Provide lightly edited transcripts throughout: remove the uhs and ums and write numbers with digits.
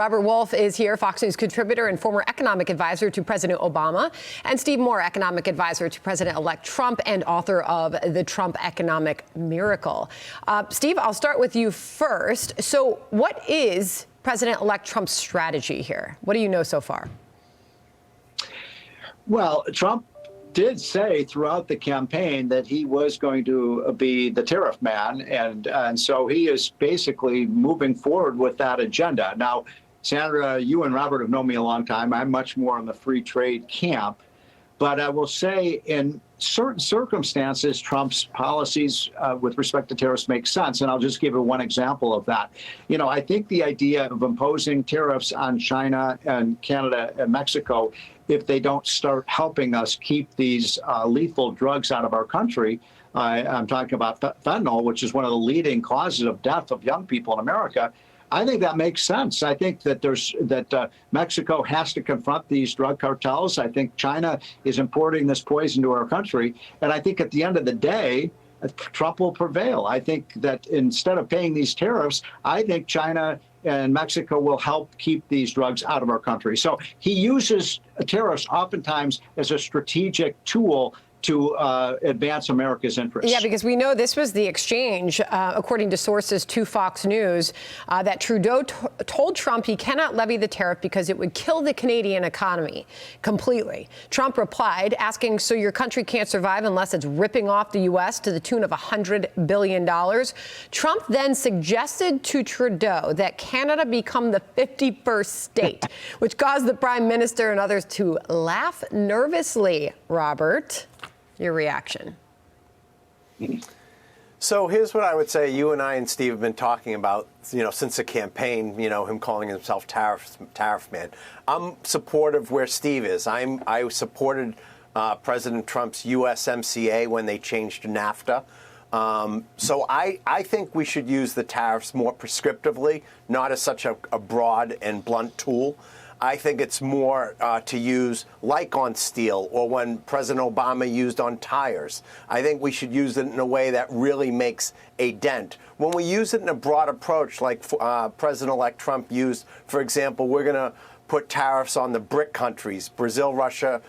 Robert Wolf is here, Fox News contributor and former economic advisor to President Obama, and Steve Moore, economic advisor to President-elect Trump and author of The Trump Economic Miracle. Steve, I'll start with you first. So what is President-elect Trump's strategy here? What do you know so far? Well, Trump did say throughout the campaign that he was going to be the tariff man, and so he is basically moving forward with that agenda. Now, Sandra, you and Robert have known me a long time. I'm much more in the free trade camp. But I will say in certain circumstances, Trump's policies with respect to tariffs make sense. And I'll just give you one example of that. You know, I think the idea of imposing tariffs on China and Canada and Mexico, if they don't start helping us keep these lethal drugs out of our country, I'm talking about fentanyl, which is one of the leading causes of death of young people in America, I think that makes sense. I think that Mexico has to confront these drug cartels. I think China is importing this poison to our country. And I think at the end of the day, Trump will prevail. I think that instead of paying these tariffs, I think China and Mexico will help keep these drugs out of our country. So he uses tariffs oftentimes as a strategic tool to advance America's interests. Yeah, because we know this was the exchange, according to sources to Fox News, that Trudeau told Trump he cannot levy the tariff because it would kill the Canadian economy completely. Trump replied, asking, so your country can't survive unless it's ripping off the U.S. to the tune of $100 billion. Trump then suggested to Trudeau that Canada become the 51st state, which caused the Prime Minister and others to laugh nervously. Robert, your reaction. So here's what I would say. You and I and Steve have been talking about, since the campaign, him calling himself tariff man. I'm supportive where Steve is. I supported President Trump's USMCA when they changed to NAFTA. So I think we should use the tariffs more prescriptively, not as such a broad and blunt tool. I think it's more to use like on steel or when President Obama used on tires. I think we should use it in a way that really makes a dent. When we use it in a broad approach like President-elect Trump used, for example, we're going to put tariffs on the BRIC countries, Brazil, Russia,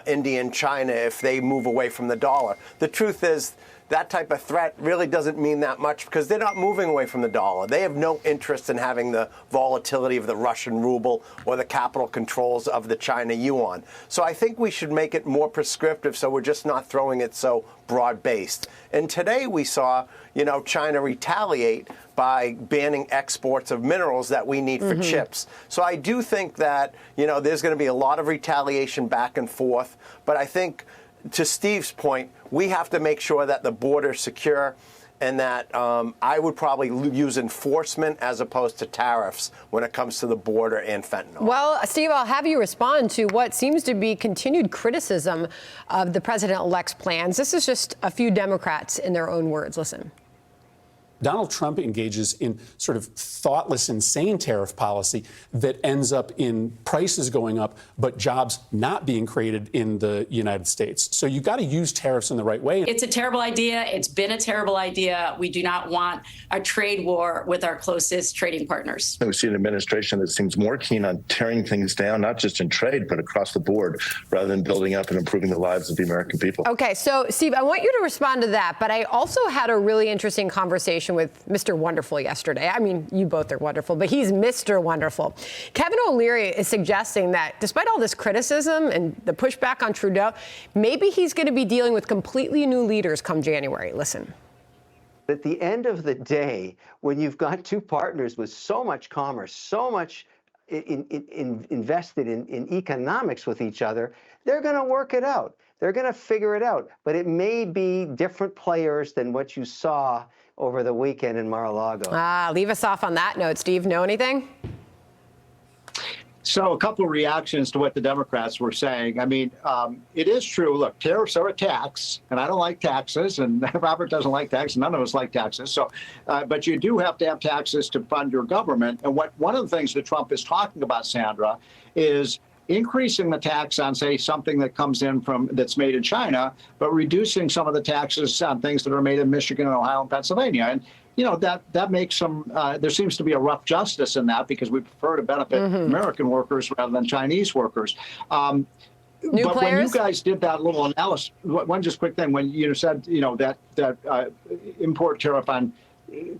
India, and China, if they move away from the dollar. The truth is, that type of threat really doesn't mean that much because they're not moving away from the dollar. They have no interest in having the volatility of the Russian ruble or the capital controls of the China yuan. So I think we should make it more prescriptive so we're just not throwing it so broad-based. And today we saw, China retaliate by banning exports of minerals that we need for chips. So I do think that, there's going to be a lot of retaliation back and forth. But I think, to Steve's point, we have to make sure that the border is secure and that I would probably use enforcement as opposed to tariffs when it comes to the border and fentanyl. Well, Steve, I'll have you respond to what seems to be continued criticism of the president-elect's plans. This is just a few Democrats in their own words. Listen. Donald Trump engages in sort of thoughtless, insane tariff policy that ends up in prices going up, but jobs not being created in the United States. So you've got to use tariffs in the right way. It's a terrible idea. It's been a terrible idea. We do not want a trade war with our closest trading partners. We see an administration that seems more keen on tearing things down, not just in trade, but across the board, rather than building up and improving the lives of the American people. Okay, so, Steve, I want you to respond to that, but I also had a really interesting conversation with Mr. Wonderful yesterday. I mean, you both are wonderful, but he's Mr. Wonderful. Kevin O'Leary is suggesting that despite all this criticism and the pushback on Trudeau, maybe he's going to be dealing with completely new leaders come January. Listen. At the end of the day, when you've got two partners with so much commerce, so much invested in economics with each other, they're going to work it out. They're going to figure it out. But it may be different players than what you saw over the weekend in Mar-a-Lago. Leave us off on that note. Steve, know anything? So a couple of reactions to what the Democrats were saying. I mean, it is true. Look, tariffs are a tax, and I don't like taxes, and Robert doesn't like taxes. None of us like taxes. So, but you do have to have taxes to fund your government. And one of the things that Trump is talking about, Sandra, is increasing the tax on, say, something that comes in that's made in China, but reducing some of the taxes on things that are made in Michigan and Ohio and Pennsylvania. that makes some. There seems to be a rough justice in that because we prefer to benefit American workers rather than Chinese workers. New but players? When you guys did that little analysis, one just quick thing, when you said that import tariff on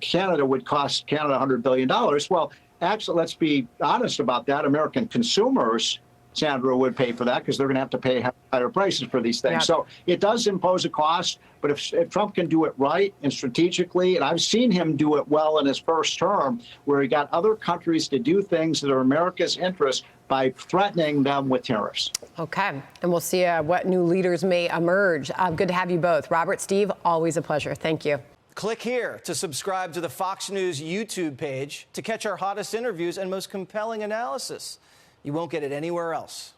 Canada would cost Canada $100 billion. Well, actually, let's be honest about that. American consumers, Sandra, would pay for that because they're going to have to pay higher prices for these things. Yeah. So it does impose a cost. But if Trump can do it right and strategically, and I've seen him do it well in his first term, where he got other countries to do things that are America's interest by threatening them with tariffs. Okay. And we'll see what new leaders may emerge. Good to have you both. Robert, Steve, always a pleasure. Thank you. Click here to subscribe to the Fox News YouTube page to catch our hottest interviews and most compelling analysis. You won't get it anywhere else.